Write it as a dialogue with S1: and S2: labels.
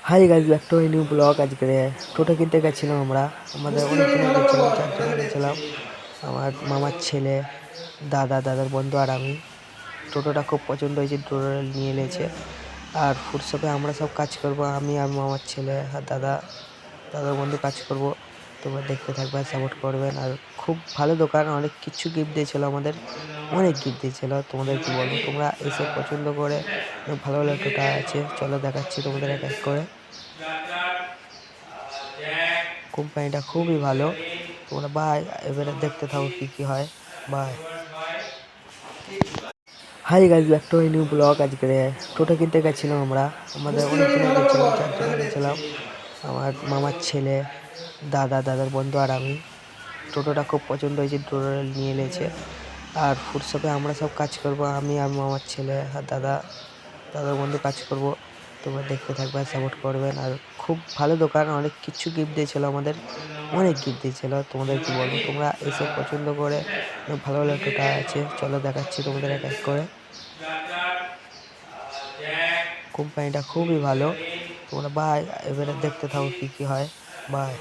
S1: High guys, back to new blog. আজকে টোটো কিনতে গেছিলাম আমরা। আমাদের অনেক জনে গেছিলাম, 4 জনে গেছিলাম। আমার মামার ছেলে, দাদার বন্ধু আর আমি। টোটোটা খুব পছন্দ হয়েছে, টোটোটা নিয়ে নিয়েছে। আর ফুডশপে আমরা সব কাজ করব, আমি আর মামার ছেলে আর দাদার বন্ধু কাজ করব। তোমরা দেখতে থাকবে আর সাপোর্ট করবেন। আর খুব ভালো দোকান, অনেক কিছু গিফট দিয়েছিল আমাদের, অনেক গিফট দিয়েছিল। তোমাদের কি বলবো, তোমরা এসে পছন্দ করে ভালো ভালো টোটো আছে, চলো দেখাচ্ছি তোমাদের এক এক করে। কোম্পানিটা খুবই ভালো। তোমরা বাই, এবারে দেখতে থাকো কি কি হয়। Bye. Hi guys, back to new blog. আজকে টোটো কিনতে গেছিলাম আমরা। আমাদের অনেক জনে গেছিলাম, 4 জনে গেছিলাম। আমার মামার ছেলে, দাদার বন্ধু আর আমি। টোটোটা খুব পছন্দ হয়েছে, টোটোটা নিয়ে নিয়েছে। আর ফুডশপে আমরা সব কাজ করব, আমি আর মামার ছেলে আর দাদার বন্ধু কাজ করব। তোমরা দেখতে থাকবে আর সাপোর্ট করবেন। আর খুব ভালো দোকান, অনেক কিছু গিফট দিয়েছিল আমাদের, অনেক গিফট দিয়েছিল। তোমাদের কি বলবো, তোমরা এসে পছন্দ করে ভালো ভালো টোটো আছে, চলো দেখাচ্ছি তোমাদের এক এক করে। কোম্পানিটা খুবই ভালো। তোমরা বাই, এবারে দেখতে থাকো কি কি হয়। বাই।